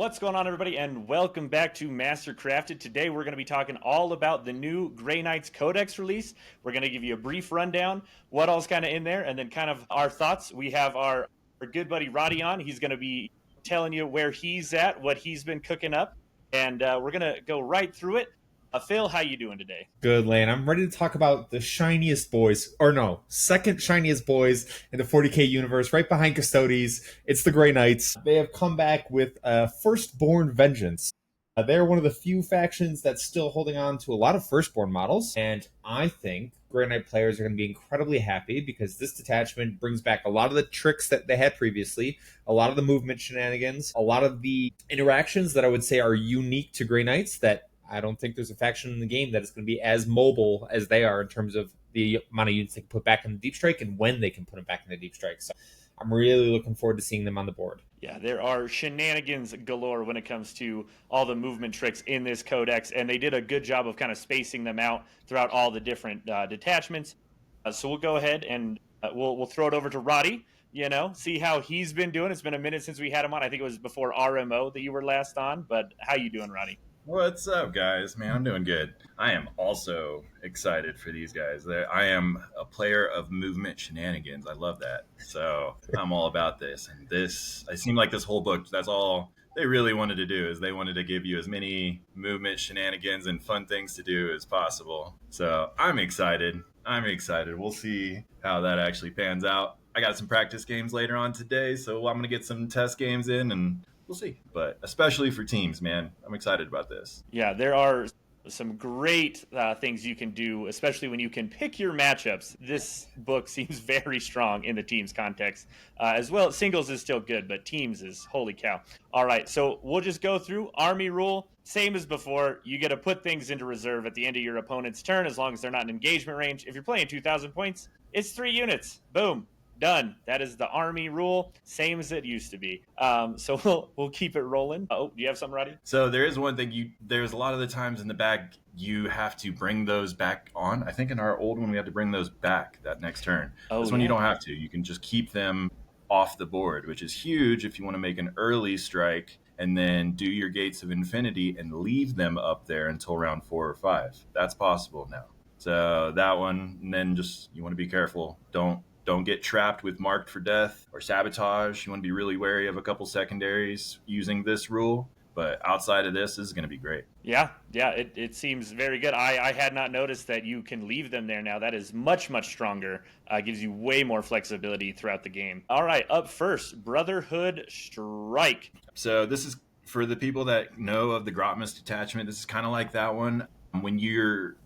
What's going on, everybody, and welcome back to Master Crafted. Today we're going to be talking all about the new Grey Knights Codex release. We're going to give you a brief rundown, what all's kind of in there, and then kind of our thoughts. We have our good buddy Roddy on. He's going to be telling you where he's at, what he's been cooking up, and we're going to go right through it. Phil, how you doing today? Good, Lane. I'm ready to talk about the shiniest boys, or no, second shiniest boys in the 40k universe, right behind Custodes. It's the Grey Knights. They have come back with Firstborn Vengeance. They're one of the few factions that's still holding on to a lot of Firstborn models, and I think Grey Knight players are going to be incredibly happy because this detachment brings back a lot of the tricks that they had previously, a lot of the movement shenanigans, a lot of the interactions that I would say are unique to Grey Knights that I don't think there's a faction in the game that is going to be as mobile as they are in terms of the amount of units they can put back in the Deep Strike and when they can put them back in the Deep Strike. So I'm really looking forward to seeing them on the board. Yeah, there are shenanigans galore when it comes to all the movement tricks in this codex, and they did a good job of kind of spacing them out throughout all the different detachments. So we'll go ahead and we'll throw it over to Roddy. See how he's been doing. It's been a minute since we had him on. I think it was before RMO that you were last on. But how you doing, Roddy? What's up, guys? Man, I'm doing good. I am also excited for these guys. I am a player of movement shenanigans. I love that. So I'm all about this. And it seemed like this whole book, that's all they really wanted to do, is they wanted to give you as many movement shenanigans and fun things to do as possible. So I'm excited. We'll see how that actually pans out. I got some practice games later on today, so I'm going to get some test games in and we'll see. But especially for teams, man, I'm excited about this. Yeah, there are some great things you can do, especially when you can pick your matchups. This book seems very strong in the teams context. As well, singles is still good, but teams is holy cow. All right, so we'll just go through army rule. Same as before, you get to put things into reserve at the end of your opponent's turn as long as they're not in engagement range. If you're playing 2,000 points, it's 3 units. Boom. Done. That is the army rule, same as it used to be. So we'll keep it rolling. Oh, do you have something, Roddy? So there is one thing. There's a lot of the times in the bag you have to bring those back on. I think in our old one we had to bring those back that next turn. This one you don't have to. You can just keep them off the board, which is huge if you want to make an early strike and then do your Gates of Infinity and leave them up there until round 4 or 5. That's possible now. So that one, and then just you want to be careful. Don't get trapped with Marked for Death or Sabotage. You want to be really wary of a couple secondaries using this rule. But outside of this is going to be great. Yeah, it seems very good. I had not noticed that you can leave them there now. That is much, much stronger. Gives you way more flexibility throughout the game. All right, up first, Brotherhood Strike. So this is for the people that know of the Grotmus detachment. This is kind of like that one.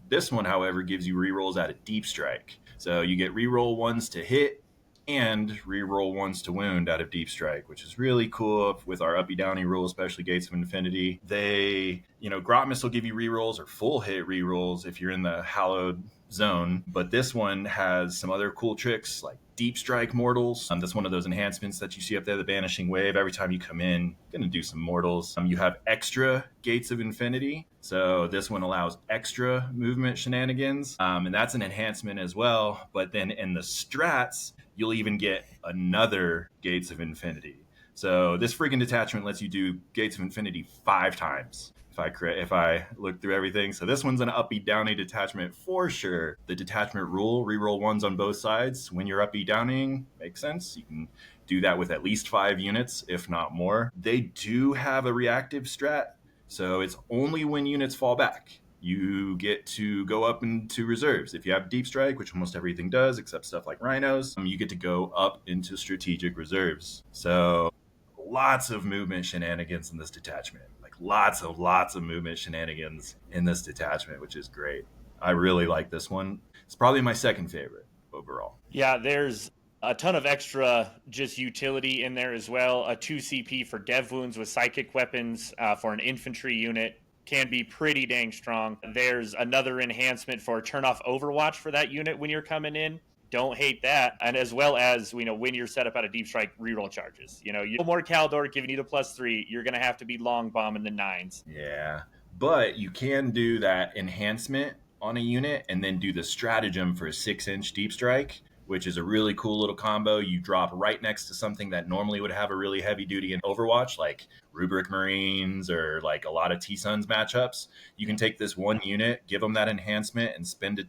This one, however, gives you rerolls out of Deep Strike. So you get reroll 1s to hit and reroll 1s to wound out of Deep Strike, which is really cool with our uppy downy rule, especially Gates of Infinity. Grotmus will give you rerolls or full hit rerolls if you're in the hallowed zone. But this one has some other cool tricks like Deep Strike Mortals. That's one of those enhancements that you see up there, the Banishing Wave. Every time you come in, you're going to do some Mortals. You have extra Gates of Infinity. So this one allows extra movement shenanigans. And that's an enhancement as well. But then in the strats, you'll even get another Gates of Infinity. So this freaking detachment lets you do Gates of Infinity 5 times. If I look through everything. So this one's an uppy downy detachment for sure. The detachment rule, reroll 1s on both sides. When you're uppy downing, makes sense. You can do that with at least 5 units, if not more. They do have a reactive strat. So it's only when units fall back. You get to go up into reserves. If you have Deep Strike, which almost everything does, except stuff like Rhinos, you get to go up into strategic reserves. So lots of movement shenanigans in this detachment. Lots of movement shenanigans in this detachment, which is great. I really like this one. It's probably my second favorite overall. Yeah, there's a ton of extra just utility in there as well. A 2 CP for dev wounds with psychic weapons for an infantry unit can be pretty dang strong. There's another enhancement for turn off Overwatch for that unit when you're coming in. Don't hate that. And as well as, when you're set up out of Deep Strike, reroll charges. You more Caldor giving you the +3, you're going to have to be long bombing the 9s. Yeah, but you can do that enhancement on a unit and then do the stratagem for a 6-inch Deep Strike, which is a really cool little combo. You drop right next to something that normally would have a really heavy duty in Overwatch, like Rubric Marines or like a lot of T-Suns matchups. You can take this one unit, give them that enhancement, and spend it.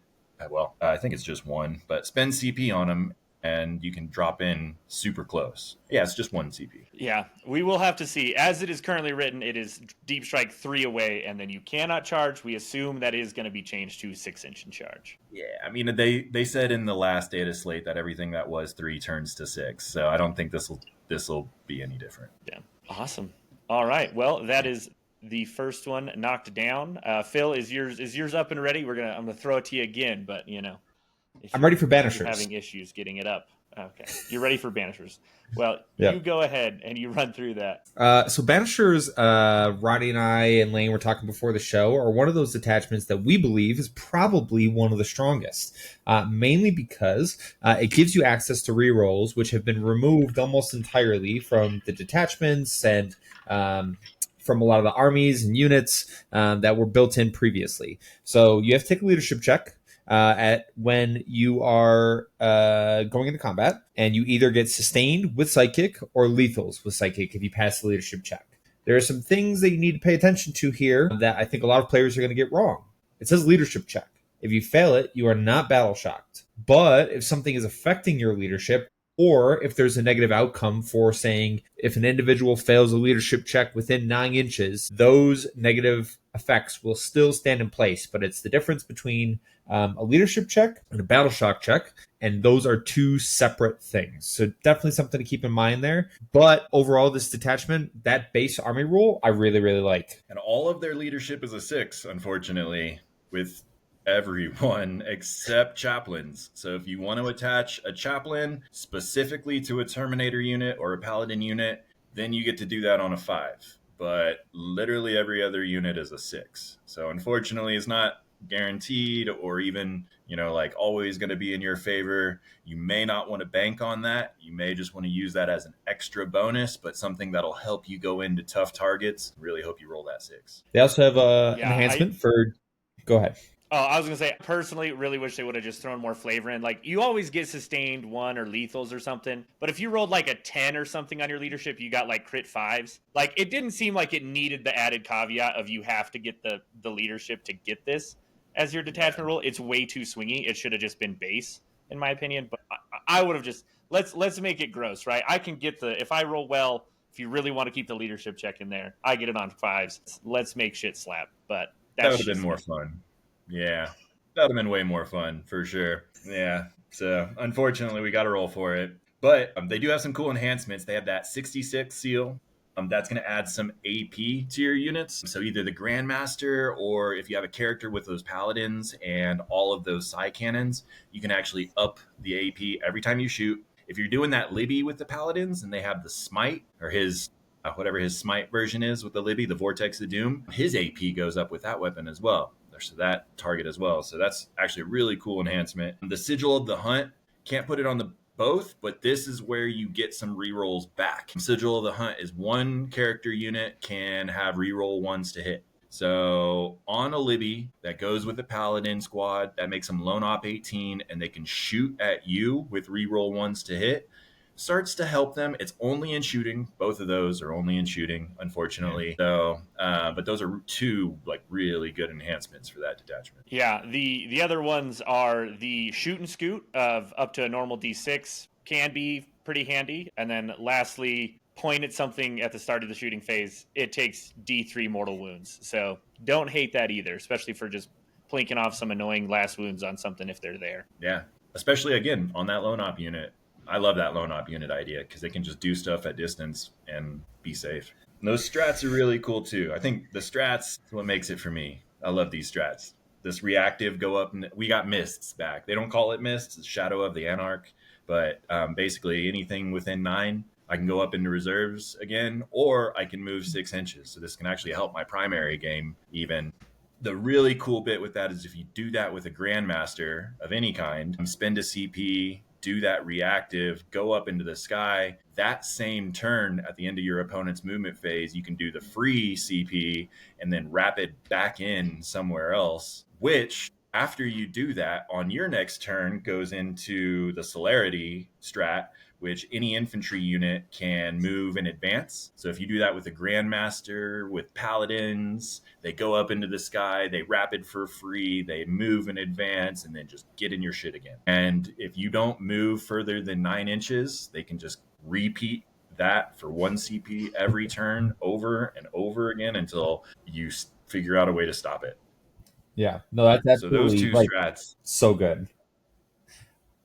Well, I think it's just one, but spend CP on them, and you can drop in super close. Yeah, it's just one CP. Yeah, we will have to see. As it is currently written, it is Deep Strike 3 away, and then you cannot charge. We assume that is going to be changed to 6-inch in charge. Yeah, I mean, they said in the last data slate that everything that was 3 turns to 6, so I don't think this will be any different. Yeah, awesome. All right, well, that is the first one knocked down. Phil, is yours up and ready? I'm gonna throw it to you again, but I'm ready for you're Banishers. having issues getting it up. Okay, you're ready for Banishers. Well, Yep. You go ahead and you run through that. So Banishers, Roddy and I and Lane were talking before the show, are one of those detachments that we believe is probably one of the strongest, mainly because it gives you access to rerolls, which have been removed almost entirely from the detachments and from a lot of the armies and units that were built in previously. So you have to take a leadership check at when you are going into combat, and you either get sustained with psychic or lethals with psychic if you pass the leadership check. There are some things that you need to pay attention to here that I think a lot of players are going to get wrong. It says leadership check. If you fail it, you are not battle shocked. But if something is affecting your leadership, or if there's a negative outcome for saying if an individual fails a leadership check within 9 inches, those negative effects will still stand in place. But it's the difference between a leadership check and a battle shock check, and those are two separate things. So definitely something to keep in mind there. But overall, this detachment, that base army rule, I really, really like. And all of their leadership is a 6, unfortunately, with everyone except chaplains. So if you want to attach a chaplain specifically to a Terminator unit or a Paladin unit, then you get to do that on a 5. But literally every other unit is a 6. So unfortunately, it's not guaranteed or even, like always going to be in your favor. You may not want to bank on that. You may just want to use that as an extra bonus, but something that'll help you go into tough targets. Really hope you roll that 6. They also have enhancement for... Go ahead. Oh, I was going to say, personally, really wish they would have just thrown more flavor in. Like, you always get sustained 1 or lethals or something. But if you rolled like a 10 or something on your leadership, you got like crit 5s. Like, it didn't seem like it needed the added caveat of you have to get the leadership to get this as your detachment rule. It's way too swingy. It should have just been base, in my opinion. But I would have just, let's make it gross, right? I can get if I roll well, if you really want to keep the leadership check in there, I get it on 5s. Let's make shit slap. But that would have been more fun. Yeah, that would have been way more fun for sure. Yeah, so unfortunately we got to roll for it. But they do have some cool enhancements. They have that 66 seal. That's going to add some AP to your units. So either the Grandmaster, or if you have a character with those Paladins and all of those Psy Cannons, you can actually up the AP every time you shoot. If you're doing that Libby with the Paladins and they have the Smite, or his... whatever his Smite version is with the Libby, the Vortex of Doom, his AP goes up with that weapon as well. So that target as well. So that's actually a really cool enhancement. The Sigil of the Hunt, can't put it on the both, but this is where you get some rerolls back. Sigil of the Hunt is 1 character unit can have reroll 1s to hit. So on a Libby that goes with the Paladin squad, that makes them lone op 18, and they can shoot at you with reroll 1s to hit. Starts to help them. It's only in shooting. Both of those are only in shooting, unfortunately. So, but those are 2 like really good enhancements for that detachment. Yeah, the other ones are the shoot and scoot of up to a normal D6 can be pretty handy, and then lastly, point at something at the start of the shooting phase. It takes D3 mortal wounds. So don't hate that either, especially for just plinking off some annoying last wounds on something if they're there. Yeah, especially again on that lone op unit. I love that lone op unit idea because they can just do stuff at distance and be safe. And those strats are really cool too. I think the strats is what makes it for me. I love these strats. This reactive go up, and we got mists back. They don't call it mists, it's Shadow of the Anarch. But basically anything within 9, I can go up into reserves again, or I can move 6 inches. So this can actually help my primary game even. The really cool bit with that is if you do that with a Grandmaster of any kind, spend a CP, do that reactive, go up into the sky. That same turn at the end of your opponent's movement phase, you can do the free CP and then wrap it back in somewhere else, which After you do that, on your next turn goes into the celerity strat, which any infantry unit can move in advance. So if you do that with a Grandmaster, with Paladins, they go up into the sky, they rapid for free, they move in advance, and then just get in your shit again. And if you don't move further than 9 inches, they can just repeat that for 1 CP every turn over and over again until you figure out a way to stop it. Yeah, no, that's So those absolutely two like strats. so good.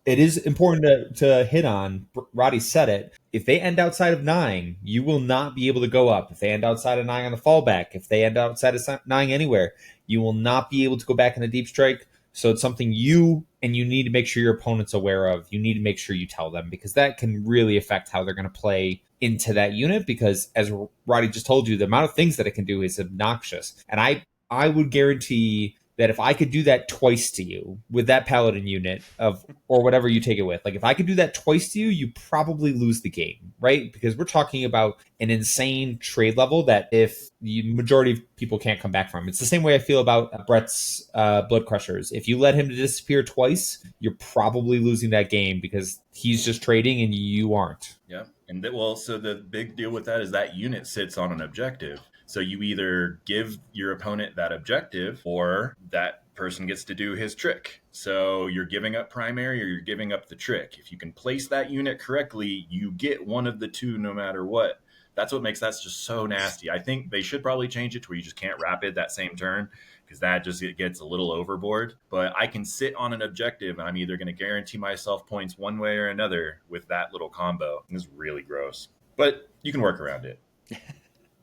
It is important to hit on. Roddy said it. If they end outside of 9, you will not be able to go up. If they end outside of 9 on the fallback, if they end outside of 9 anywhere, you will not be able to go back in a deep strike. So it's something you need to make sure your opponent's aware of. You need to make sure you tell them, because that can really affect how they're going to play into that unit. Because as Roddy just told you, the amount of things that it can do is obnoxious. And I would guarantee that if I could do that twice to you with that paladin unit of, or whatever you take it with, like if I could do that twice to you, you probably lose the game, right? Because we're talking about an insane trade level that if the majority of people can't come back from. It's the same way I feel about Brett's Blood Crushers. If you let him disappear twice, you're probably losing that game because he's just trading and you aren't. Yeah. And so the big deal with that is that unit sits on an objective. So you either give your opponent that objective or that person gets to do his trick. So you're giving up primary or you're giving up the trick. If you can place that unit correctly, you get one of the two no matter what. That's what makes that just so nasty. I think they should probably change it to where you just can't rapid that same turn, because that just it gets a little overboard. But I can sit on an objective and I'm either going to guarantee myself points one way or another with that little combo. It's really gross, but you can work around it.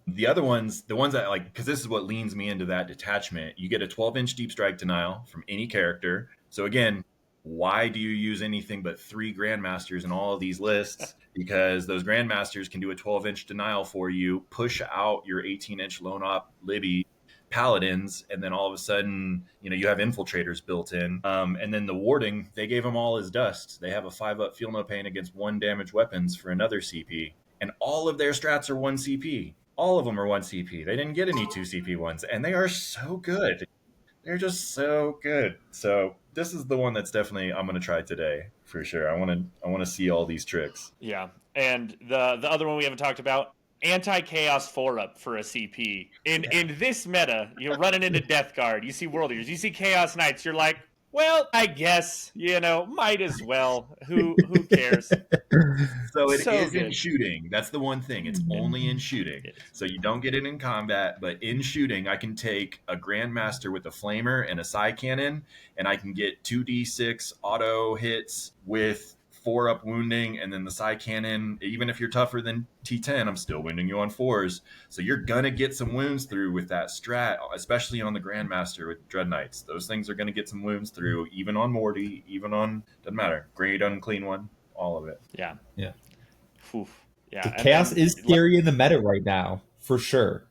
The other ones, the ones that like, because this is what leans me into that detachment, you get a 12-inch deep strike denial from any character. So again, why do you use anything but 3 Grandmasters in all of these lists? Because those Grandmasters can do a 12-inch denial for you, push out your 18-inch lone op Libby Paladins, and then all of a sudden, you have infiltrators built in. And then the warding, they gave them all as dust. They have a 5-up feel no pain against 1 damage weapons for another CP. And all of their strats are 1 CP. All of them are 1 CP. They didn't get any 2 CP ones, and they are so good. They're just so good. So this is the one that's definitely I'm going to try today for sure. I want to see all these tricks. Yeah, and the other one we haven't talked about, anti-chaos 4-up for a CP. In this meta, you're running into Death Guard, you see World Eaters, you see Chaos Knights, you're like, well, I guess, might as well. Who cares? So it So is in good. shooting. That's the one thing. It's only in shooting. So you don't get it in combat, but in shooting, I can take a Grandmaster with a Flamer and a Psy Cannon, and I can get 2d6 auto hits with 4-up wounding, and then the Psy Cannon, even if you're tougher than T10, I'm still wounding you on 4s. So you're going to get some wounds through with that strat, especially on the Grandmaster with Dread Knights. Those things are going to get some wounds through, even on Morty, even on, doesn't matter, Great Unclean One, all of it. Yeah. Yeah. Oof. Yeah. The chaos is scary in the meta right now, for sure.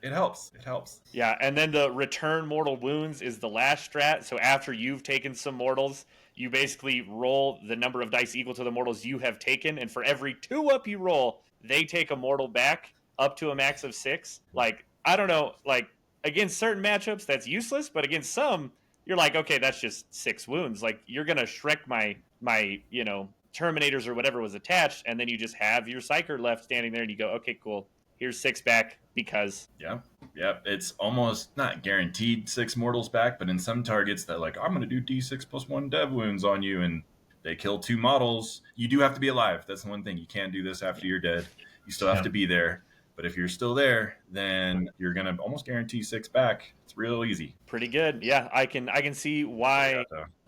It helps. It helps. Yeah, and then the return mortal wounds is the last strat. So after you've taken some mortals, you basically roll the number of dice equal to the mortals you have taken, and for every 2-up you roll, they take a mortal back up to a max of 6. Like, I don't know, like against certain matchups that's useless, but against some, you're like, okay, that's just 6 wounds. Like, you're gonna Shrek my Terminators or whatever was attached, and then you just have your Psyker left standing there, and you go, okay, cool. Here's 6 back because. Yeah. It's almost not guaranteed 6 mortals back, but in some targets that like, I'm going to do D6 plus 1 dev wounds on you, and they kill 2 models. You do have to be alive. That's the one thing. You can't do this after you're dead. You still have to be there. But if you're still there, then you're going to almost guarantee 6 back. It's real easy. Pretty good. Yeah, I can see why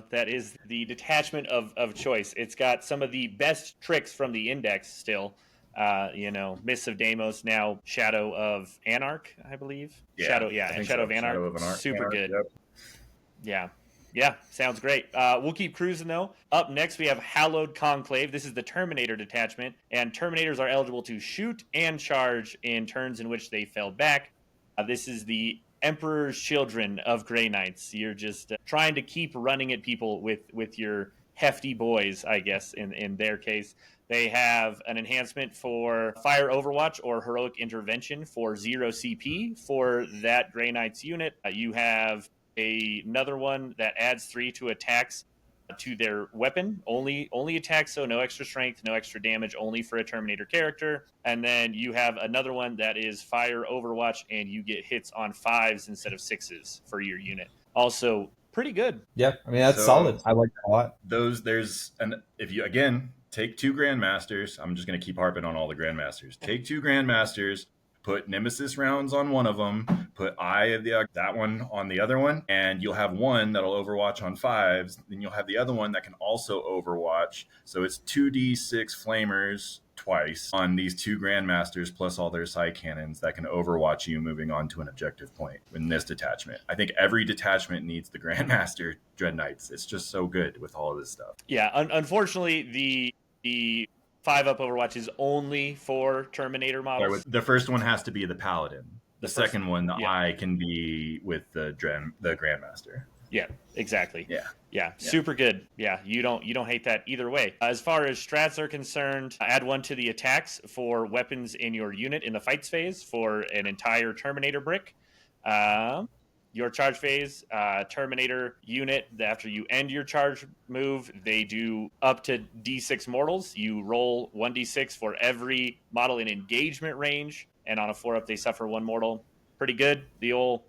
that is the detachment of choice. It's got some of the best tricks from the index still. Mists of Deimos, now Shadow of Anarch, I believe. Shadow of Anarch. Super good. Yep. Yeah, sounds great. We'll keep cruising, though. Up next, we have Hallowed Conclave. This is the Terminator detachment, and Terminators are eligible to shoot and charge in turns in which they fell back. This is the Emperor's Children of Grey Knights. You're just trying to keep running at people with your hefty boys, I guess, in their case. They have an enhancement for Fire Overwatch or Heroic Intervention for 0 CP for that Grey Knights unit. You have another one that adds 3 to attacks to their weapon. Only attacks, so no extra strength, no extra damage, only for a Terminator character. And then you have another one that is Fire Overwatch, and you get hits on 5s instead of 6s for your unit. Also, pretty good. Yeah, I mean, that's So- solid. I like that a lot. If you, again, take 2 Grandmasters, I'm just going to keep harping on all the Grandmasters. Take 2 Grandmasters, put Nemesis rounds on one of them, put Eye of that one on the other one, and you'll have one that'll Overwatch on 5s. Then you'll have the other one that can also Overwatch. So it's 2d6 Flamers twice on these 2 Grandmasters plus all their side cannons that can Overwatch you moving on to an objective point in this detachment. I think every detachment needs the Grandmaster Dread Knights. It's just so good with all of this stuff. Yeah, unfortunately, the 5-up Overwatch is only for Terminator models. The first one has to be the Paladin. The second one, the yeah. Eye, can be with the Grandmaster. Yeah, exactly. Yeah. Super good. Yeah, you don't hate that either way. As far as strats are concerned, add 1 to the attacks for weapons in your unit in the fights phase for an entire Terminator brick. Your charge phase, Terminator unit, after you end your charge move, they do up to D6 mortals. You roll 1d6 for every model in engagement range, and on a 4-up, they suffer 1 mortal. Pretty good. The old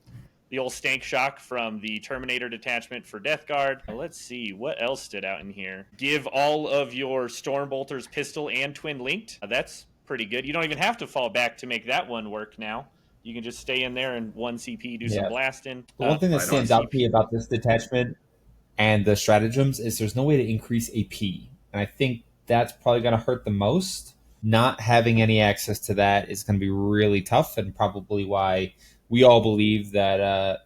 stank shock from the Terminator detachment for Death Guard. Let's see, what else stood out in here? Give all of your Stormbolters pistol and twin linked. That's pretty good. You don't even have to fall back to make that one work now. You can just stay in there and 1 CP, do some blasting. The one thing that stands out to me about this detachment and the stratagems is there's no way to increase AP. And I think that's probably going to hurt the most. Not having any access to that is going to be really tough, and probably why we all believe that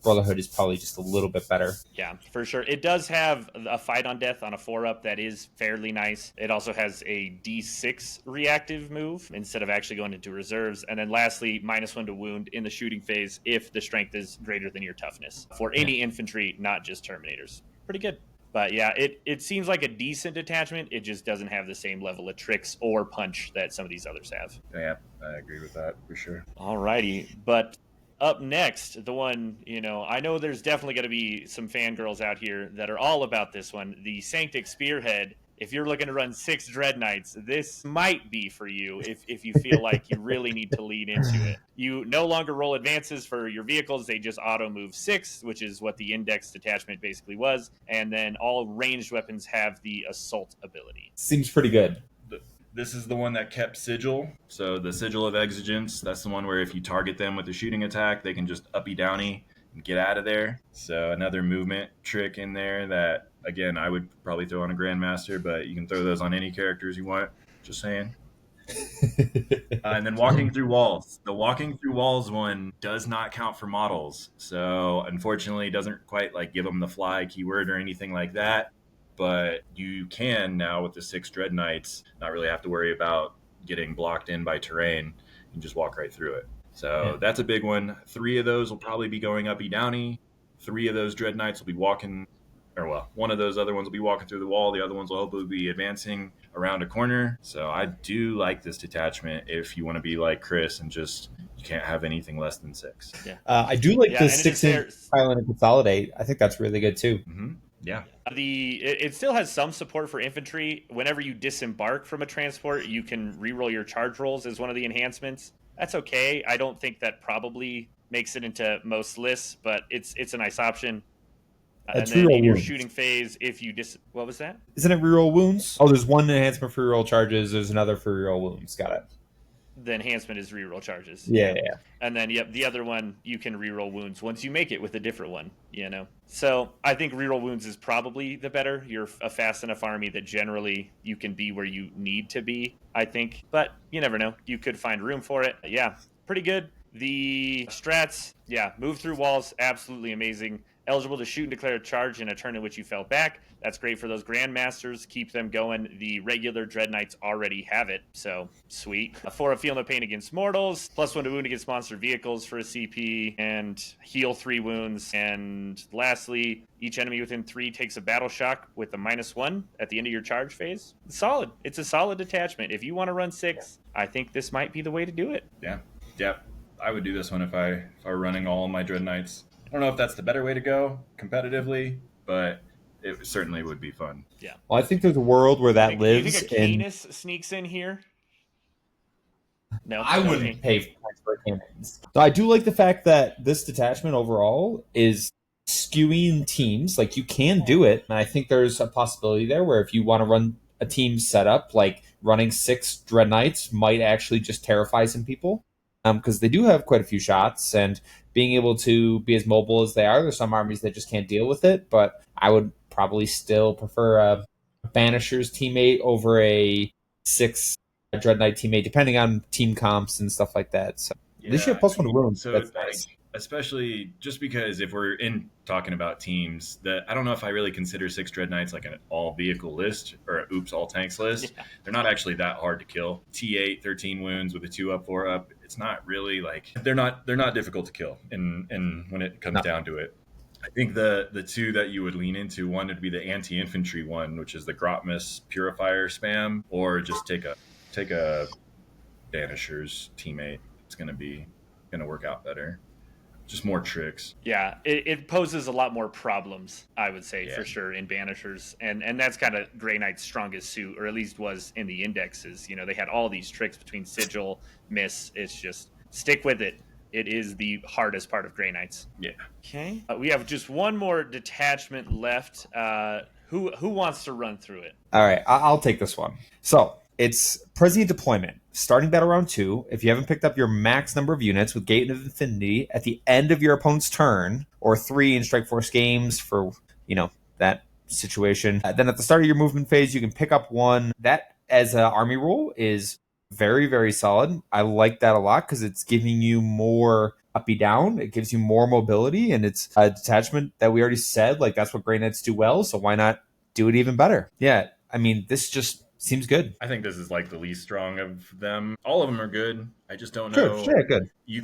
Brotherhood is probably just a little bit better. Yeah, for sure. It does have a fight on death on a 4-up that is fairly nice. It also has a D6 reactive move instead of actually going into reserves. And then lastly, -1 to wound in the shooting phase if the strength is greater than your toughness for any infantry, not just Terminators. Pretty good. But yeah, it seems like a decent detachment. It just doesn't have the same level of tricks or punch that some of these others have. Yeah, I agree with that for sure. Alrighty, but up next, the one, I know there's definitely going to be some fangirls out here that are all about this one, the Sanctic Spearhead. If you're looking to run 6 Dread Knights, this might be for you if you feel like you really need to lean into it. You no longer roll advances for your vehicles. They just auto move 6, which is what the Index detachment basically was. And then all ranged weapons have the Assault ability. Seems pretty good. This is the one that kept Sigil. So the Sigil of Exigence, that's the one where if you target them with a shooting attack, they can just uppy downy and get out of there. So another movement trick in there that, again, I would probably throw on a Grandmaster, but you can throw those on any characters you want. Just saying. And then walking through walls. The walking through walls one does not count for models. So unfortunately, it doesn't quite give them the fly keyword or anything like that. But you can now with the 6 Dread Knights not really have to worry about getting blocked in by terrain. You can just walk right through it. So that's a big one. 3 of those will probably be going uppy downy. 3 of those Dread Knights will be walking, one of those other ones will be walking through the wall. The other ones will hopefully be advancing around a corner. So I do like this detachment if you want to be like Chris and just you can't have anything less than 6. Yeah. I do like the 6-inch Pylon and Consolidate. I think that's really good too. Mm-hmm. Yeah. It still has some support for infantry. Whenever you disembark from a transport, you can reroll your charge rolls as one of the enhancements. That's okay. I don't think that probably makes it into most lists, but it's a nice option. And then in your shooting phase, if you what was that? Isn't it reroll wounds? Oh, there's one enhancement for reroll charges. There's another for reroll wounds. Got it. The enhancement is reroll charges. Yeah. And then, the other one, you can reroll wounds once you make it with a different one, So I think reroll wounds is probably the better. You're a fast enough army that generally you can be where you need to be, I think. But you never know. You could find room for it. Yeah, pretty good. The strats, move through walls, absolutely amazing. Eligible to shoot and declare a charge in a turn in which you fell back. That's great for those Grandmasters. Keep them going. The regular Dread Knights already have it, so sweet. For a Feel No Pain against mortals, +1 to wound against monster vehicles for a CP, and heal 3 wounds. And lastly, each enemy within 3 takes a battle shock with a -1 at the end of your charge phase. Solid. It's a solid detachment. If you want to run 6, I think this might be the way to do it. Yeah. I would do this one if I were running all of my Dread Knights. I don't know if that's the better way to go competitively, but it certainly would be fun. Yeah. Well, I think there's a world where that Do you think lives a in. Canis sneaks in here? No. I Okay. wouldn't pay for a cannons. So I do like the fact that this detachment overall is skewing teams. Like you can do it, and I think there's a possibility there where if you want to run a team setup, like running 6 Dread Knights might actually just terrify some people. Because they do have quite a few shots, and being able to be as mobile as they are, there's some armies that just can't deal with it. But I would probably still prefer a Banisher's teammate over a 6 Dread Knight teammate, depending on team comps and stuff like that. So at least you have Yeah, plus one wound. so That's like nice. especially just because if we're in talking about teams, that I don't know if I really consider 6 Dread Knights like an all vehicle list or a oops all tanks list. Yeah. They're not actually that hard to kill. T8, 13 wounds with a 2 up, 4 up. It's not really like they're not difficult to kill. And when it comes No. down to it, I think the two that you would lean into, one would be the anti-infantry one, which is the Grotmus Purifier spam, or just take a Banisher's teammate. It's gonna work out better. Just more tricks. Yeah, it poses a lot more problems, I would say, Yeah. for sure, in Banishers. And that's kind of Grey Knight's strongest suit, or at least was in the indexes. You know, they had all these tricks between Sigil, Miss. It's just stick with it. It is the hardest part of Grey Knights. Yeah. Okay. We have just one more detachment left. Who wants to run through it? All right, I'll take this one. So it's Prescient Deployment. Starting battle round 2, if you haven't picked up your max number of units with Gate of Infinity at the end of your opponent's turn, or 3 in Strike Force games for, that situation, then at the start of your movement phase, you can pick up 1. That, as an army rule, is very, very solid. I like that a lot because it's giving you more uppy down. It gives you more mobility, and it's a detachment that we already said, like, that's what Grey Knights do well, so why not do it even better? Yeah, I mean, this just seems good. I think this is like the least strong of them. All of them are good. I just don't Sure, know. sure, good. You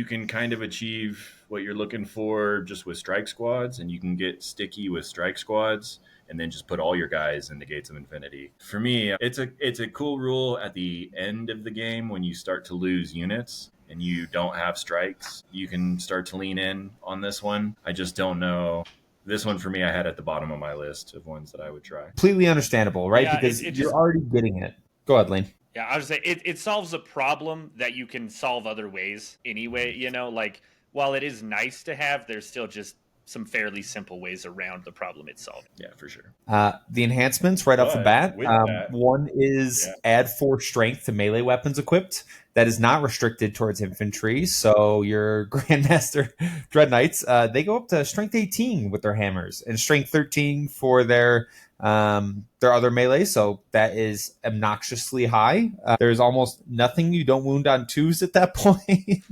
can kind of achieve what you're looking for just with strike squads, and you can get sticky with strike squads and then just put all your guys in the Gates of Infinity. For me, it's a cool rule at the end of the game when you start to lose units and you don't have strikes. You can start to lean in on this one. I just don't know. This one for me, I had at the bottom of my list of ones that I would try. Completely understandable, right? Yeah, Because it you're just already getting it. Go ahead, Lane. Yeah, I would say it solves a problem that you can solve other ways anyway. You know, like while it is nice to have, there's still just some fairly simple ways around the problem it's solving. Yeah, for sure. The enhancements right off the But bat. with that, One is add 4 strength to melee weapons equipped. That is not restricted towards infantry. So your Grandmaster Dread Knights, they go up to strength 18 with their hammers and strength 13 for their other melee. So that is obnoxiously high. There's almost nothing you don't wound on 2s at that point,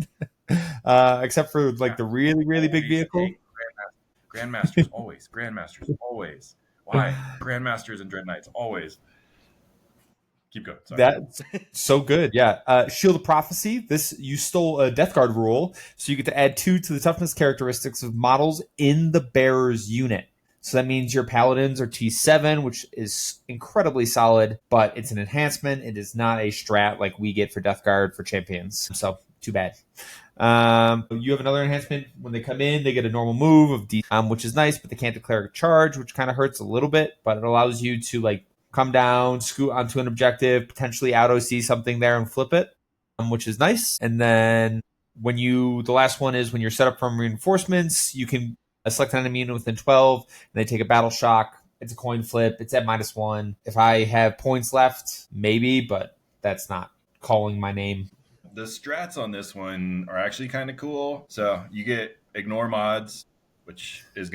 except for like the really, really big vehicle. Grandmasters always. Grandmasters always. Why? Grandmasters and Dread Knights always. Keep going. Sorry. That's so good. Yeah. Shield of Prophecy. This, you stole a Death Guard rule, so you get to add 2 to the toughness characteristics of models in the bearer's unit. So that means your paladins are T7, which is incredibly solid, but it's an enhancement. It is not a strat like we get for Death Guard for champions. So too bad. You have another enhancement. When they come in, they get a normal move of D, which is nice, but they can't declare a charge, which kind of hurts a little bit, but it allows you to like come down, scoot onto an objective, potentially out OC something there and flip it, which is nice. And then the last one is when you're set up from reinforcements, you can select an enemy unit within 12, and they take a battle shock. It's a coin flip. It's at -1. If I have points left, maybe, but that's not calling my name. The strats on this one are actually kind of cool. So you get ignore mods, which is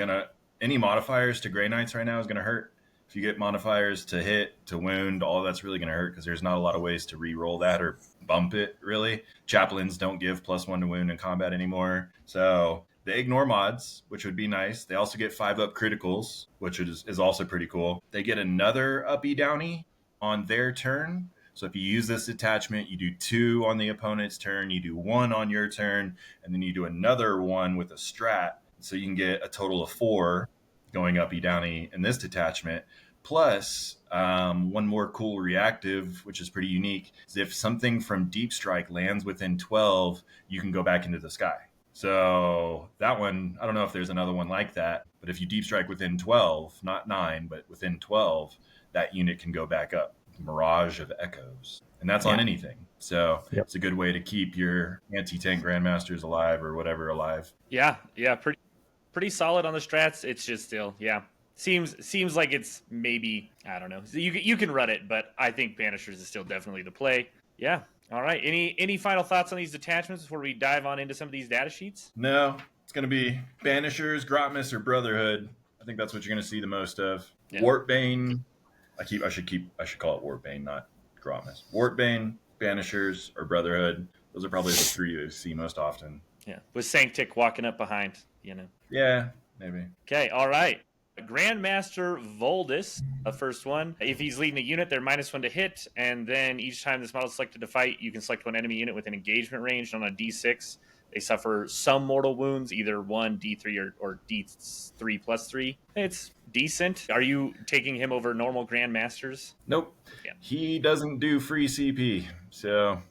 any modifiers to Grey Knights right now is gonna hurt. If you get modifiers to hit, to wound, all that's really going to hurt because there's not a lot of ways to re-roll that or bump it, really. Chaplains don't give +1 to wound in combat anymore. So they ignore mods, which would be nice. They also get 5-up criticals, which is also pretty cool. They get another uppy downy on their turn. So if you use this attachment, you do 2 on the opponent's turn, you do 1 on your turn, and then you do another 1 with a strat. So you can get a total of 4 going uppy downy in this detachment. Plus, one more cool reactive, which is pretty unique, is if something from Deep Strike lands within 12, you can go back into the sky. So that one, I don't know if there's another one like that, but if you deep strike within 12, not 9, but within 12, that unit can go back up. Mirage of Echoes. And that's on Yeah. anything. So Yep. it's a good way to keep your anti-tank grandmasters alive or whatever alive. Yeah, pretty solid on the strats. It's just still, yeah. Seems like it's maybe, I don't know. You can run it, but I think Banishers is still definitely the play. Yeah. All right. Any final thoughts on these detachments before we dive on into some of these data sheets? No, it's going to be Banishers, Grotmas, or Brotherhood. I think that's what you're going to see the most of. Yeah. Warpbane. I should call it Warpbane, not Grotmas. Warpbane, Banishers, or Brotherhood. Those are probably the three you see most often. Yeah. With Sanctic walking up behind, you know. Yeah, maybe. Okay. All right. Grandmaster Voldus, the first one. If he's leading a unit, they're -1 to hit, and then each time this model is selected to fight, you can select one enemy unit with an engagement range on a D6. They suffer some mortal wounds, either 1, D3, or D3+3. It's decent. Are you taking him over normal Grandmasters? Nope. Yeah. He doesn't do free CP. So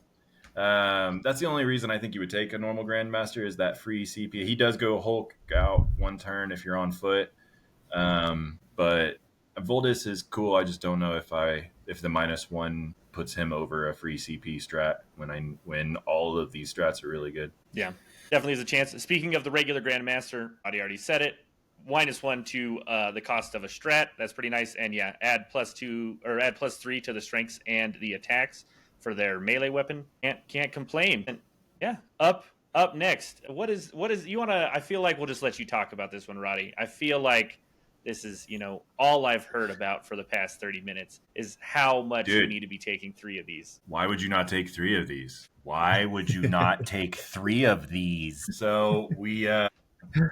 that's the only reason I think you would take a normal Grandmaster is that free CP. He does go Hulk out one turn if you're on foot. But Voldus is cool. I just don't know if the -1 puts him over a free CP strat when all of these strats are really good. Yeah, definitely is a chance. Speaking of the regular Grandmaster, Roddy already said it. -1 to the cost of a strat. That's pretty nice. And yeah, add +2 or add +3 to the strengths and the attacks for their melee weapon. Can't complain. And yeah, up next. What is you want to? I feel like we'll just let you talk about this one, Roddy. I feel like this is, all I've heard about for the past 30 minutes is how much you need to be taking 3 of these. Why would you not take 3 of these? Why would you not take 3 of these? So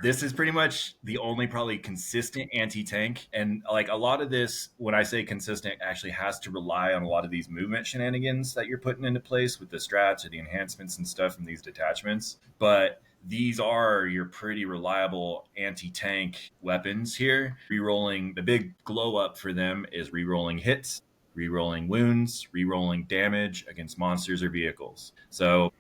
this is pretty much the only probably consistent anti-tank. And like a lot of this, when I say consistent, actually has to rely on a lot of these movement shenanigans that you're putting into place with the strats or the enhancements and stuff from these detachments. But these are your pretty reliable anti-tank weapons here. Rerolling, the big glow up for them is rerolling hits, rerolling wounds, rerolling damage against monsters or vehicles. So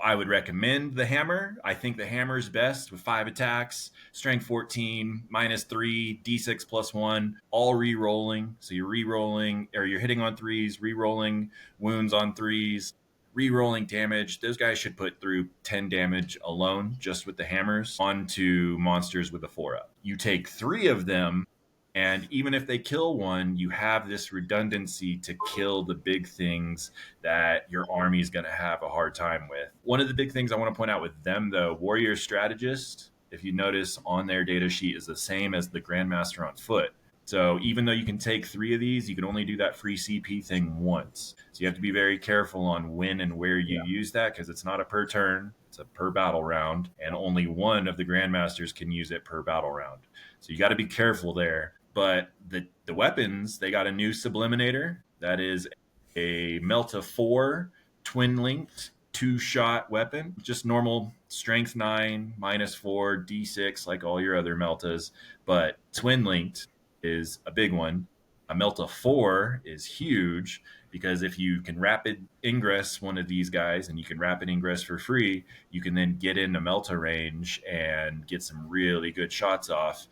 I would recommend the hammer. I think the hammer is best with 5 attacks, strength 14, -3, D6 +1, all re-rolling. So you're re-rolling, or you're hitting on 3s, re-rolling wounds on 3s, re-rolling damage. Those guys should put through 10 damage alone just with the hammers onto monsters with a 4-up. You take 3 of them, and even if they kill one, you have this redundancy to kill the big things that your army is going to have a hard time with. One of the big things I want to point out with them, though, Warrior Strategist, if you notice on their data sheet, is the same as the Grandmaster on foot. So even though you can take 3 of these, you can only do that free CP thing once. So you have to be very careful on when and where you use that, because it's not a per turn, it's a per battle round, and only one of the Grandmasters can use it per battle round. So you got to be careful there. But the weapons, they got a new Subliminator. That is a Melta 4 twin-linked 2-shot weapon. Just normal strength 9, -4, D6, like all your other Meltas. But twin-linked is a big one. A Melta 4 is huge because if you can rapid ingress one of these guys and you can rapid ingress for free, you can then get into Melta range and get some really good shots off.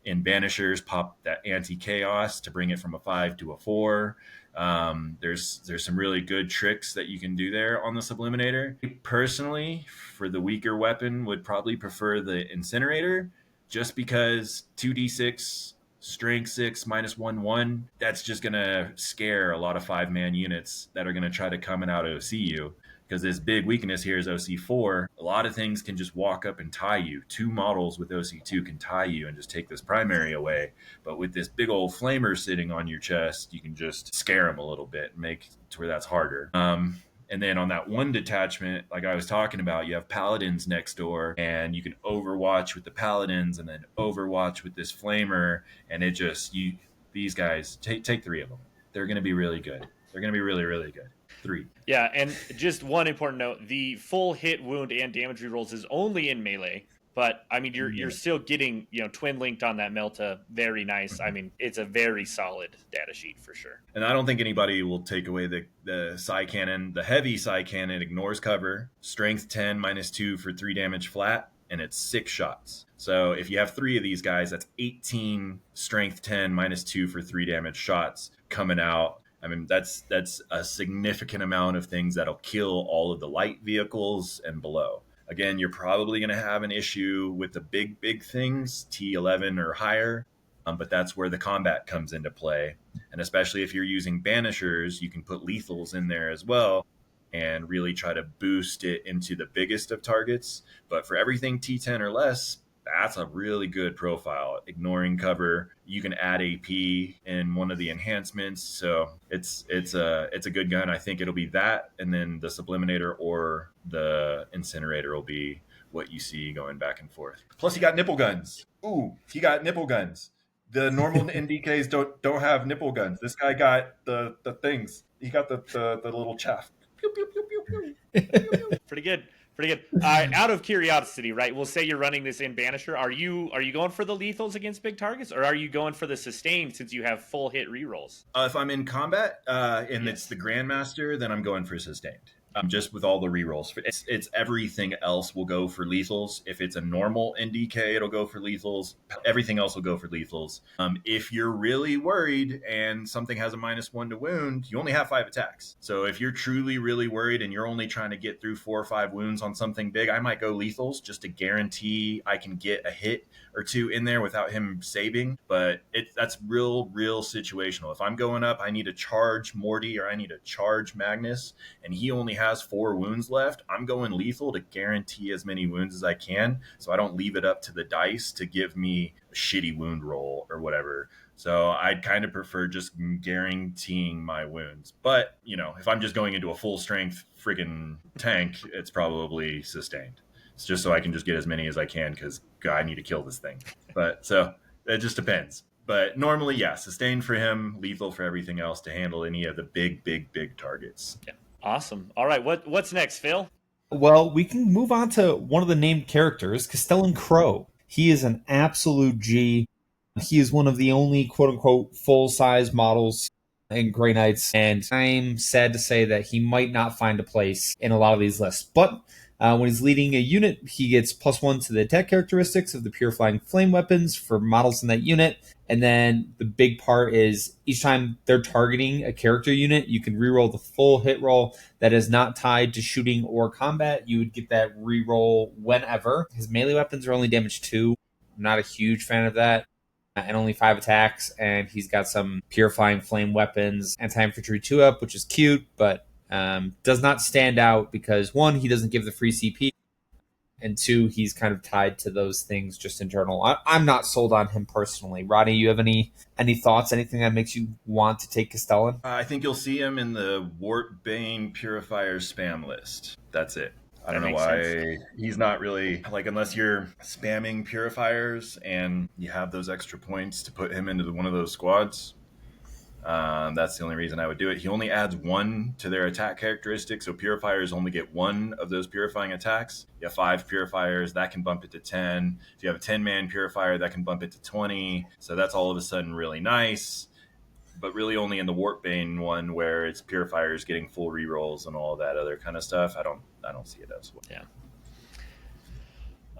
In Banishers, pop that anti-chaos to bring it from a 5 to a 4. There's some really good tricks that you can do there on the Subliminator. Personally, for the weaker weapon, would probably prefer the Incinerator, just because 2d6, strength 6, -1/1, that's just going to scare a lot of 5-man units that are going to try to come and out OC you. Because this big weakness here is OC4. A lot of things can just walk up and tie you. 2 models with OC2 can tie you and just take this primary away. But with this big old flamer sitting on your chest, you can just scare them a little bit and make it to where that's harder. And then on that one detachment, like I was talking about, you have Paladins next door, and you can overwatch with the Paladins and then overwatch with this flamer. And it just, these guys, take 3 of them. They're going to be really good. They're going to be really, really good. 3. Yeah, and just one important note, the full hit, wound, and damage rerolls is only in melee. But I mean, you're still getting, twin linked on that Melta. Very nice. I mean, it's a very solid data sheet for sure. And I don't think anybody will take away the Psy Cannon. The heavy Psy Cannon ignores cover, strength 10 -2 for 3 damage flat, and it's 6 shots. So if you have 3 of these guys, that's 18 strength 10 -2 for 3 damage shots coming out. I mean, that's a significant amount of things that'll kill all of the light vehicles and below. Again, you're probably going to have an issue with the big things, T11 or higher, but that's where the combat comes into play. And especially if you're using banishers, you can put lethals in there as well and really try to boost it into the biggest of targets. But for everything T10 or less, that's a really good profile. Ignoring cover, you can add AP in one of the enhancements, so it's a good gun. I think it'll be that, and then the Subliminator or the Incinerator will be what you see going back and forth. Plus, he got nipple guns. Ooh, he got nipple guns. The normal NDKs don't have nipple guns. This guy got the things. He got the little chaff. Pew, pew, pew, pew, pew. Pretty good. Pretty good. Out of curiosity, right? We'll say you're running this in Banisher. Are you going for the lethals against big targets, or are you going for the sustained since you have full hit rerolls? If I'm in combat and it's the Grandmaster, then I'm going for sustained. Just with all the rerolls. It's everything else will go for lethals. If it's a normal NDK, it'll go for lethals. Everything else will go for lethals. If you're really worried and something has a -1 to wound, you only have 5 attacks. So if you're truly really worried and you're only trying to get through 4 or 5 wounds on something big, I might go lethals just to guarantee I can get a hit or 2 in there without him saving. But that's real situational. If I'm going up, I need to charge Morty or I need to charge Magnus, and he only has 4 wounds left, I'm going lethal to guarantee as many wounds as I can, so I don't leave it up to the dice to give me a shitty wound roll or whatever. So I'd kind of prefer just guaranteeing my wounds. But, if I'm just going into a full strength friggin' tank, it's probably sustained. It's just so I can just get as many as I can because I need to kill this thing. But so it just depends. But normally, yeah, sustained for him, lethal for everything else to handle any of the big targets. Yeah. Awesome. All right, what's next, Phil? Well, we can move on to one of the named characters, Castellan Crow. He is an absolute G. He is one of the only quote-unquote full-size models in Grey Knights, and I'm sad to say that he might not find a place in a lot of these lists. But when he's leading a unit, he gets +1 to the attack characteristics of the purifying flame weapons for models in that unit. And then the big part is each time they're targeting a character unit, you can reroll the full hit roll that is not tied to shooting or combat. You would get that reroll whenever. His melee weapons are only damage 2. I'm not a huge fan of that. And only 5 attacks. And he's got some purifying flame weapons, anti-infantry 2-up, which is cute, but does not stand out because 1, he doesn't give the free CP, and 2, he's kind of tied to those things just internal. I'm not sold on him personally. Roddy, you have any thoughts, anything that makes you want to take Castellan? I think you'll see him in the Wart Bane Purifier spam list. That's it. I don't know why he's not really, unless you're spamming Purifiers and you have those extra points to put him into one of those squads. That's the only reason I would do it. He only adds 1 to their attack characteristic, so Purifiers only get 1 of those purifying attacks. You have 5 Purifiers, that can bump it to 10. If you have a 10-man Purifier, that can bump it to 20. So that's all of a sudden really nice, but really only in the Warpbane one where it's Purifiers getting full rerolls and all that other kind of stuff. I don't see it as well. Yeah.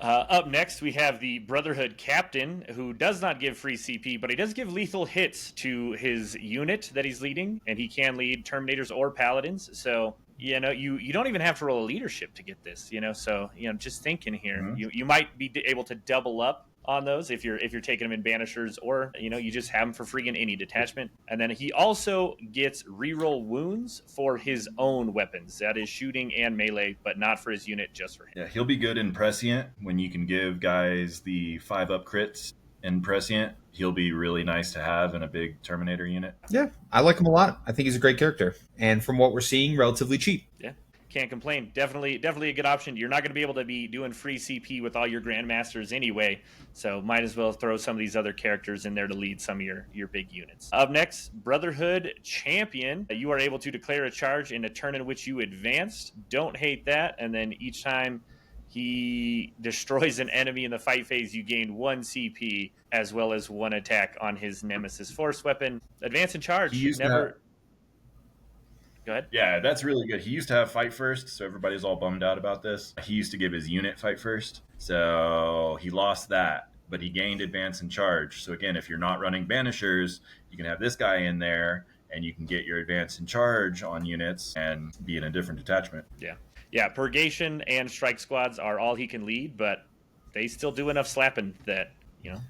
Up next, we have the Brotherhood Captain, who does not give free CP, but he does give lethal hits to his unit that he's leading, and he can lead Terminators or Paladins. So, you don't even have to roll a leadership to get this, So, just thinking here, you might be able to double up on those if you're taking them in Banishers, or you just have them for free in any detachment. And then he also gets reroll wounds for his own weapons, that is shooting and melee, but not for his unit, just for him. Yeah, he'll be good in Prescient when you can give guys the 5-up crits in Prescient. He'll be really nice to have in a big Terminator unit. Yeah, I like him a lot. I think he's a great character, and from what we're seeing, relatively cheap. Yeah. Can't complain. Definitely a good option. You're not going to be able to be doing free CP with all your Grandmasters anyway, so might as well throw some of these other characters in there to lead some of your big units. Up next, Brotherhood Champion. You are able to declare a charge in a turn in which you advanced. Don't hate that. And then each time He destroys an enemy in the fight phase. You gain 1 CP as well as 1 attack on his Nemesis Force weapon. Advance and He charge. used to Never. Go ahead. Yeah, that's really good. He used to have fight first, so everybody's all bummed out about this. He used to give his unit fight first, so he lost that, but he gained advance and charge. So again, if you're not running banishers, you can have this guy in there, and you can get your advance and charge on units and be in a different detachment. Yeah, Purgation and Strike Squads are all he can lead, but they still do enough slapping that,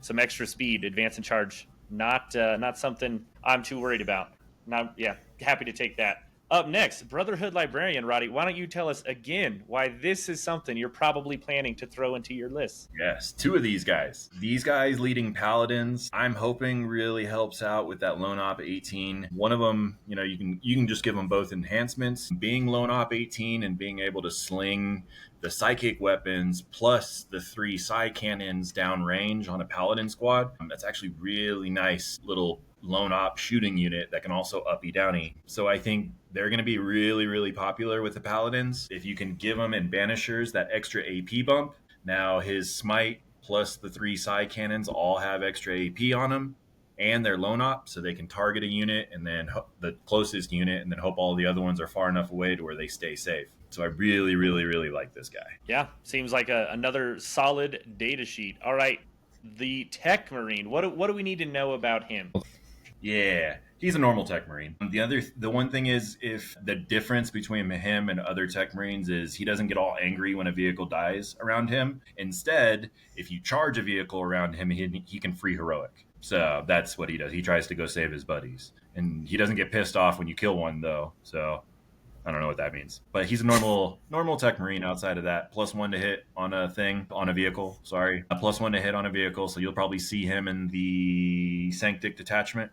some extra speed, advance and charge, not something I'm too worried about. Now, yeah, happy to take that. Up next, Brotherhood Librarian. Roddy, why don't you tell us again why this is something you're probably planning to throw into your list? Yes, 2 of these guys. These guys leading paladins, I'm hoping really helps out with that Lone Op 18. One of them, you can just give them both enhancements. Being Lone Op 18 and being able to sling the psychic weapons plus the 3 psi cannons downrange on a paladin squad, that's actually really nice little lone op shooting unit that can also uppy downy. So I think they're going to be really, really popular with the paladins. If you can give them in banishers that extra AP bump. Now his smite plus the 3 psi cannons all have extra AP on them, and they're lone op, so they can target a unit and then the closest unit, and then hope all the other ones are far enough away to where they stay safe. So I really, really, really like this guy. Yeah, seems like another solid data sheet. All right, the Tech Marine. What do we need to know about him? Yeah, he's a normal Tech Marine. The one thing is, if the difference between him and other Tech Marines is he doesn't get all angry when a vehicle dies around him. Instead, if you charge a vehicle around him, he can free heroic. So that's what he does. He tries to go save his buddies. And he doesn't get pissed off when you kill one, though. So I don't know what that means. But he's a normal Tech Marine outside of that. +1 to hit on a vehicle. Sorry. +1 to hit on a vehicle. So you'll probably see him in the Sanctic detachment.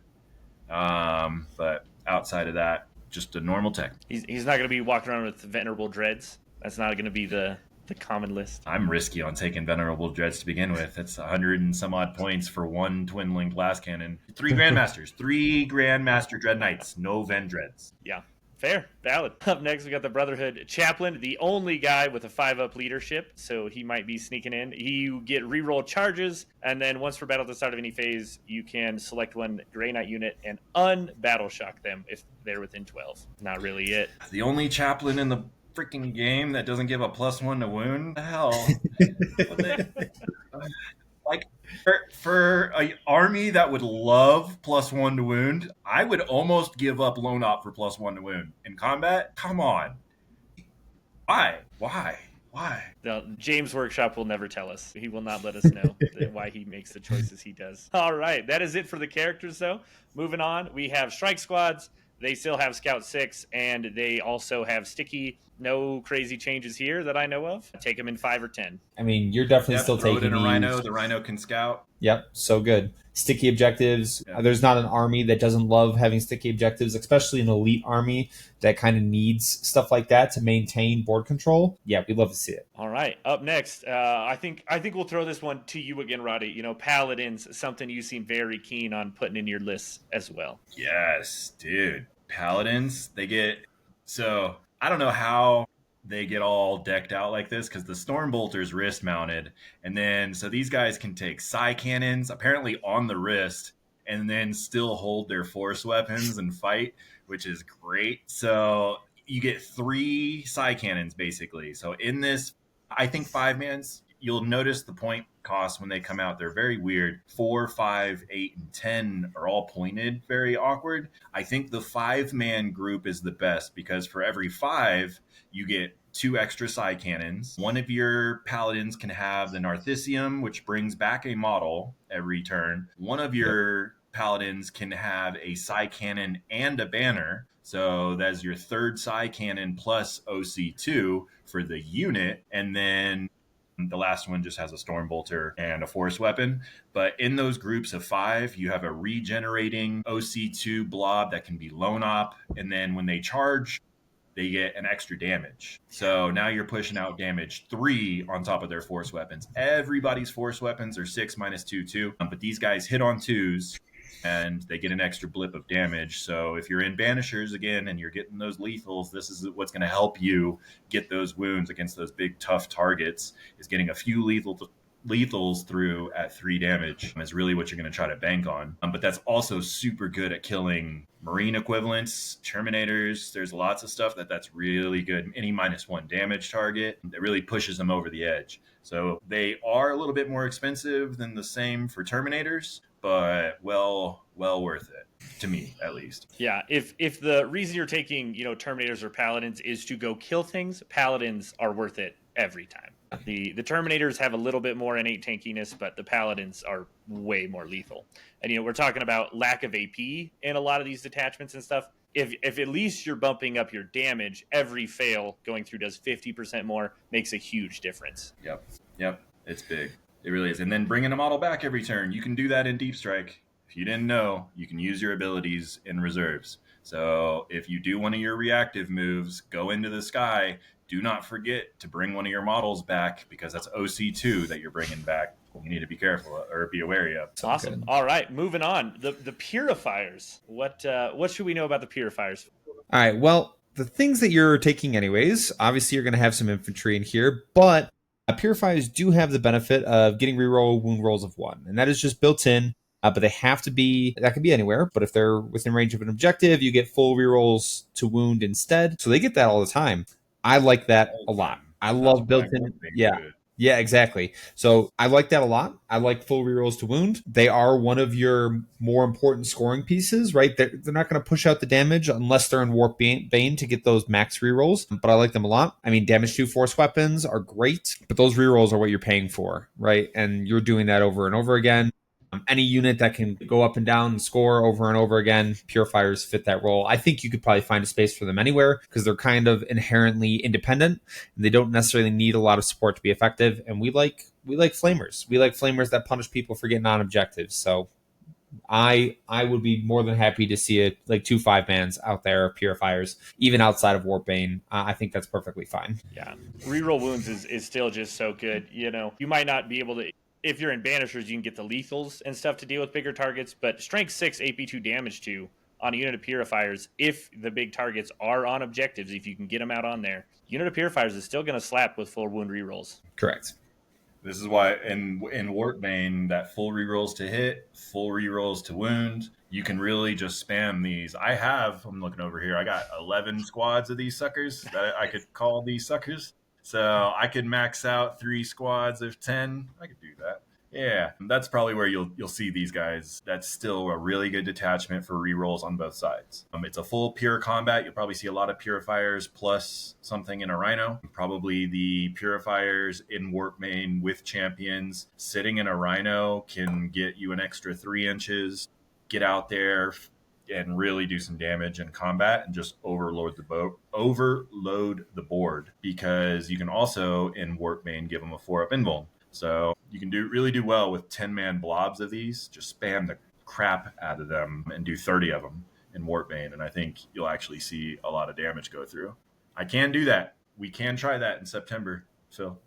But outside of that, just a normal Tech. He's not going to be walking around with Venerable Dreads. That's not going to be the common list. I'm risky on taking Venerable Dreads to begin with. It's 100 and some odd points for 1 Twin Link Blast Cannon. 3 Grandmasters. 3 Grandmaster Dread Knights. No Ven Dreads. Yeah. Fair, valid. Up next, we got the Brotherhood Chaplain, the only guy with a 5-up leadership, so he might be sneaking in. You get reroll charges, and then once per battle at the start of any phase, you can select 1 Grey Knight unit and unbattle shock them if they're within 12. Not really it. The only Chaplain in the freaking game that doesn't give a +1 to wound? The hell? Like, for an army that would love +1 to wound, I would almost give up Lone Op for +1 to wound. In combat? Come on. Why? The James Workshop will never tell us. He will not let us know why he makes the choices he does. All right, that is it for the characters, though. Moving on, we have Strike Squads. They still have Scout 6, and they also have Sticky. No crazy changes here that I know of. Take them in 5 or 10. I mean, you're definitely still throw taking it in a these. Rhino. The Rhino can scout. Yep, so good. Sticky objectives. Yeah. There's not an army that doesn't love having sticky objectives, especially an elite army that kind of needs stuff like that to maintain board control. Yeah, we'd love to see it. All right, up next, I think we'll throw this one to you again, Roddy. Paladins, something you seem very keen on putting in your list as well. Yes, dude. Paladins, so I don't know how they get all decked out like this, because the Stormbolter's wrist mounted, and then so these guys can take psi cannons apparently on the wrist and then still hold their force weapons and fight, which is great. So you get 3 psi cannons basically. So in this, I think 5-mans, you'll notice the point costs when they come out, they're very weird. 4, 5, 8, and 10 are all pointed, very awkward. I think the 5-man group is the best, because for every 5, you get 2 extra psi cannons. One of your paladins can have the Narthisium, which brings back a model every turn. One of your paladins can have a psi cannon and a banner. So that's your 3rd psi cannon plus OC2 for the unit. And then the last one just has a Stormbolter and a force weapon. But in those groups of 5, you have a regenerating OC2 blob that can be lone op. And then when they charge, they get an extra damage. So now you're pushing out damage 3 on top of their force weapons. Everybody's force weapons are 6 minus 2, 2. But these guys hit on 2s. and they get an extra blip of damage. So if you're in Banishers again and you're getting those lethals, this is what's going to help you get those wounds against those big tough targets, is getting a few lethals through at 3 damage is really what you're going to try to bank on. But that's also super good at killing Marine equivalents, Terminators. There's lots of stuff that's really good. Any -1 damage target that really pushes them over the edge. So they are a little bit more expensive than the same for Terminators, but well worth it, to me at least. Yeah, if the reason you're taking, Terminators or Paladins is to go kill things, Paladins are worth it every time. The Terminators have a little bit more innate tankiness, but the Paladins are way more lethal. And we're talking about lack of AP in a lot of these detachments and stuff. If at least you're bumping up your damage, every fail going through does 50% more, makes a huge difference. Yep, it's big. It really is. And then bringing a model back every turn, you can do that in Deep Strike. If you didn't know, you can use your abilities in reserves. So if you do one of your reactive moves, go into the sky, do not forget to bring one of your models back, because that's OC2 that you're bringing back. You need to be careful or be wary of. Awesome. Good. All right, moving on. The Purifiers. What should we know about the Purifiers? All right, well, the things that you're taking anyways, obviously you're going to have some infantry in here, but Purifiers do have the benefit of getting reroll wound rolls of 1, and that is just built in. But they have to be, that can be anywhere, but if they're within range of an objective, you get full rerolls to wound instead. So they get that all the time. I like that a lot. I love built-in. Yeah, exactly. So I like that a lot. I like full rerolls to wound. They are one of your more important scoring pieces, right? They're not going to push out the damage unless they're in Warp Bane to get those max rerolls, but I like them a lot. I mean, damage to force weapons are great, but those rerolls are what you're paying for, right? And you're doing that over and over again. Any unit that can go up and down and score over and over again, Purifiers fit that role. I think you could probably find a space for them anywhere, because they're kind of inherently independent and they don't necessarily need a lot of support to be effective. And we like flamers. We like flamers that punish people for getting on objectives. So I would be more than happy to see it like 2 5-mans out there, Purifiers, even outside of Warpbane. I think that's perfectly fine. Yeah, reroll wounds is still just so good. You might not be able to. If you're in Banishers, you can get the lethals and stuff to deal with bigger targets, but Strength 6, AP2 damage 2 on a unit of Purifiers, if the big targets are on objectives, if you can get them out on there, unit of Purifiers is still going to slap with full wound rerolls. Correct. This is why in Warpbane, that full rerolls to hit, full rerolls to wound, you can really just spam these. I'm looking over here, I got 11 squads of these suckers that I could call these suckers. So I could max out 3 squads of 10. I could do that. Yeah, that's probably where you'll see these guys. That's still a really good detachment for rerolls on both sides. It's a full pure combat. You'll probably see a lot of Purifiers plus something in a Rhino. Probably the Purifiers in Warpbane with champions. Sitting in a Rhino can get you an extra 3 inches. Get out there and really do some damage in combat and just overload the board, because you can also in Warpbane give them a 4-up invuln. So you can really do well with 10-man blobs of these. Just spam the crap out of them and do 30 of them in Warpbane, and I think you'll actually see a lot of damage go through. I can do that. We can try that in September, Phil.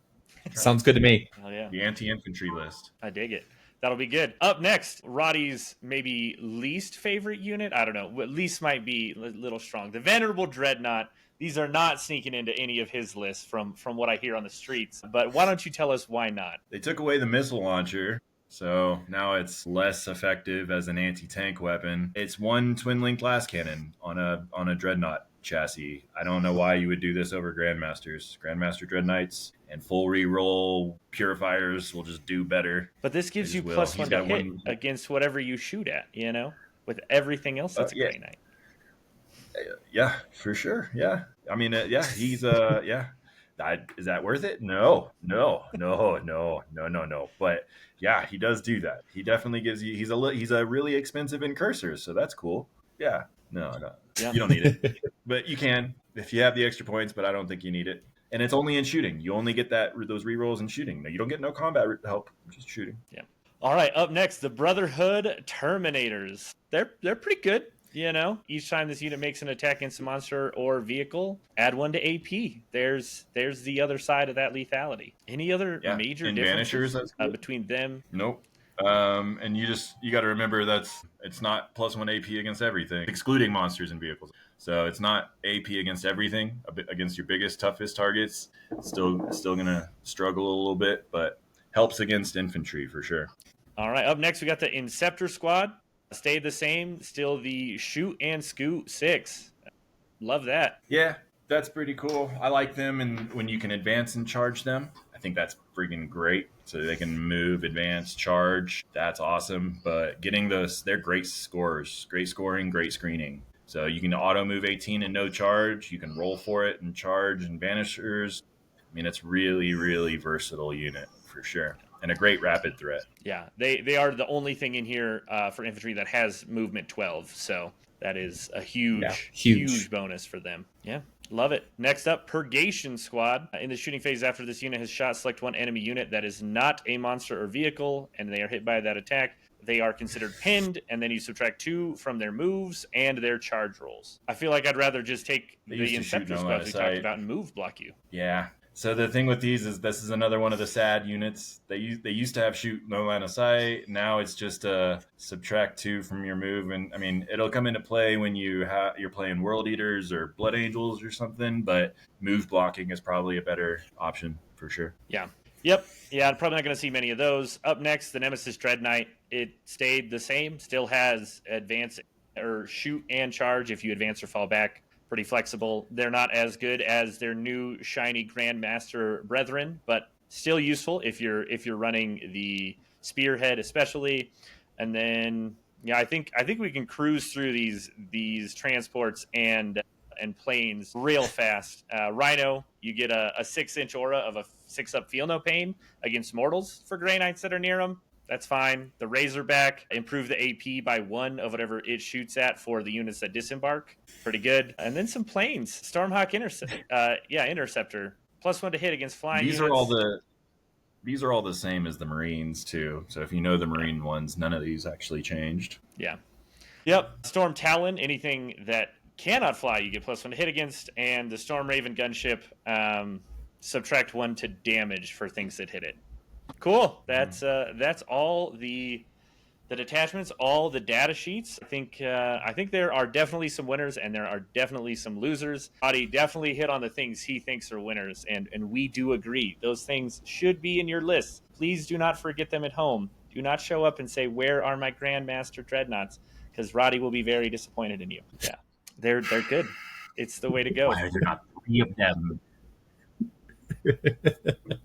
Sounds good to me. Oh, yeah. The anti-infantry list. I dig it. That'll be good. Up next, Roddy's maybe least favorite unit. I don't know. Least might be a little strong. The Venerable Dreadnought. These are not sneaking into any of his lists from what I hear on the streets. But why don't you tell us why not? They took away the missile launcher, so now it's less effective as an anti-tank weapon. It's 1 twin-link glass cannon on a Dreadnought chassis. I don't know why you would do this over Grandmasters. Grandmaster Dreadknights and full reroll Purifiers will just do better. But this gives you +1 to hit against whatever you shoot at, with everything else that's a Grey Knight. Yeah, for sure. Yeah. I mean, he's yeah. Is that worth it? No. But yeah, he does do that. He definitely gives you. He's a really expensive incursor, so that's cool. Yeah. No. Yeah. You don't need it, but you can if you have the extra points. But I don't think you need it. And it's only in shooting. You only get those rerolls in shooting. No, you don't get no combat help. Just shooting. Yeah. All right. Up next, the Brotherhood Terminators. They're pretty good. Each time this unit makes an attack against a monster or vehicle, add 1 to AP. There's the other side of that lethality. Any other major differences between them? Nope. And you got to remember it's not +1 AP against everything, excluding monsters and vehicles. So it's not AP against everything, against your biggest, toughest targets. Still gonna struggle a little bit, but helps against infantry for sure. All right, up next we got the Inceptor squad. Stayed the same, still the Shoot and Scoot 6. Love that. Yeah, that's pretty cool. I like them, and when you can advance and charge them, I think that's freaking great. So they can move, advance, charge. That's awesome. But getting they're great scores, great scoring, great screening. So you can auto move 18 and no charge. You can roll for it and charge and banishers. I mean, it's really, really versatile unit for sure. And a great rapid threat. Yeah, they are the only thing in here for infantry that has movement 12. So that is a huge bonus for them. Yeah, love it. Next up, Purgation Squad. In the shooting phase after this unit has shot, select one enemy unit that is not a monster or vehicle, and they are hit by that attack. They are considered pinned, and then you subtract 2 from their moves and their charge rolls. I feel like I'd rather just take the Inceptor squad we talked about and move block you. Yeah. So the thing with these is this is another one of the sad units. They used to have shoot no line of sight. Now it's just subtract 2 from your move, and I mean it'll come into play when you're playing World Eaters or Blood Angels or something. But move blocking is probably a better option for sure. Yeah. Yep. Yeah, I'm probably not going to see many of those. Up next, the Nemesis Dread Knight. It stayed the same. Still has advance or shoot and charge if you advance or fall back. Pretty flexible. They're not as good as their new shiny Grandmaster brethren, but still useful if you're running the Spearhead especially. And then yeah, I think we can cruise through these transports and planes real fast. Rhino, you get a 6-inch aura of a 6-up Feel No Pain against mortals for Grey Knights that are near them. That's fine. The Razorback, improve the AP by 1 of whatever it shoots at for the units that disembark. Pretty good. And then some planes. Stormhawk Interceptor. +1 to hit against flying These units. These are all the same as the Marines too. So if you know the Marine ones, none of these actually changed. Yeah. Yep. Storm Talon, anything that cannot fly, you get +1 to hit against. And the Storm Raven gunship, subtract 1 to damage for things that hit it. Cool. That's all the detachments, all the data sheets. I think there are definitely some winners and there are definitely some losers. Roddy definitely hit on the things he thinks are winners, and we do agree. Those things should be in your list. Please do not forget them at home. Do not show up and say, "Where are my Grandmaster Dreadnoughts?" Because Roddy will be very disappointed in you. Yeah, they're good. It's the way to go. Why are there not 3 of them?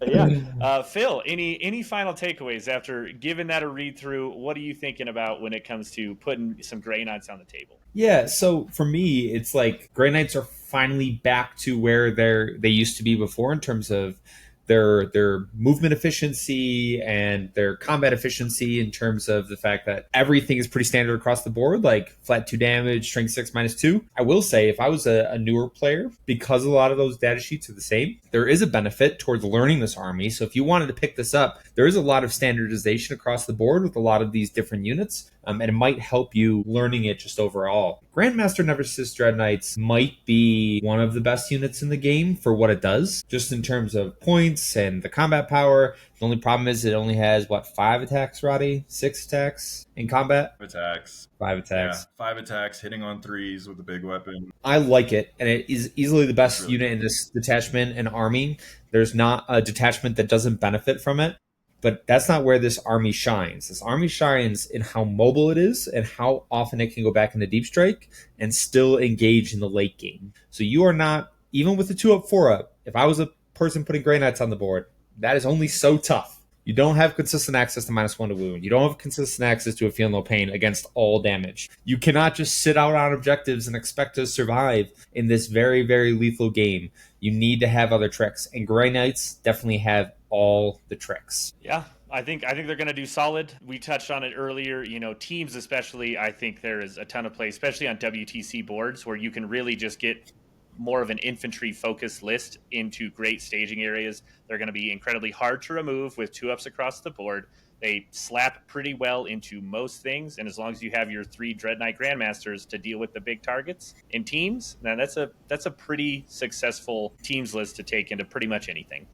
Yeah, Phil, any final takeaways after giving that a read through? What are you thinking about when it comes to putting some Grey Knights on the table? Yeah, so for me, it's like Grey Knights are finally back to where they used to be before in terms of their movement efficiency and their combat efficiency, in terms of the fact that everything is pretty standard across the board, like flat 2 damage, strength 6 -2. I will say, if I was a newer player, because a lot of those data sheets are the same, there is a benefit towards learning this army. So if you wanted to pick this up, there is a lot of standardization across the board with a lot of these different units. And it might help you learning it just overall. Grandmaster Nemesis Dread Knights might be one of the best units in the game for what it does, just in terms of points and the combat power. The only problem is it only has, 5 attacks, Roddy? 6 attacks in combat? 5 attacks. 5 attacks. Yeah, 5 attacks, hitting on 3s with a big weapon. I like it, and it is easily the best unit in this detachment and army. There's not a detachment that doesn't benefit from it. But that's not where this army shines. This army shines in how mobile it is and how often it can go back into deep strike and still engage in the late game. So you are not, even with the 2-up, 4-up, if I was a person putting Grey Knights on the board, that is only so tough. You don't have consistent access to -1 to wound. You don't have consistent access to a Feel No Pain against all damage. You cannot just sit out on objectives and expect to survive in this very, very lethal game. You need to have other tricks, and Grey Knights definitely have all the tricks. Yeah, I think they're going to do solid. We touched on it earlier. Teams especially, I think there is a ton of play, especially on WTC boards, where you can really just get more of an infantry-focused list into great staging areas. They're going to be incredibly hard to remove with 2-ups across the board. They slap pretty well into most things, and as long as you have your 3 Dread Knight Grandmasters to deal with the big targets in teams, then that's a pretty successful teams list to take into pretty much anything.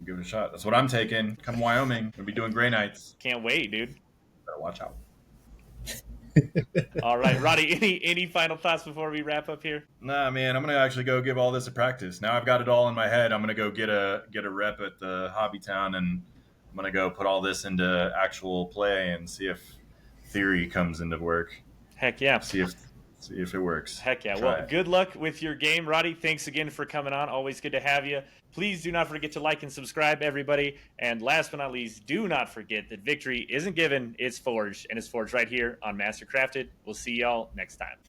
Give it a shot. That's what I'm taking. Come Wyoming. We'll be doing Grey Knights. Can't wait, dude. better watch out. All right, Roddy, any final thoughts before we wrap up here? Nah, man, I'm gonna actually go give all this a practice. Now I've got it all in my head. I'm gonna go get a rep at the Hobby Town, and I'm gonna go put all this into actual play and see if theory comes into work. Heck yeah. See if it works. Heck yeah. Try Well, it. good luck with your game, Roddy. Thanks again for coming on. Always good to have you. Please do not forget to like and subscribe, everybody. And last but not least, do not forget that victory isn't given, it's forged, and it's forged right here on Mastercrafted. We'll see y'all next time.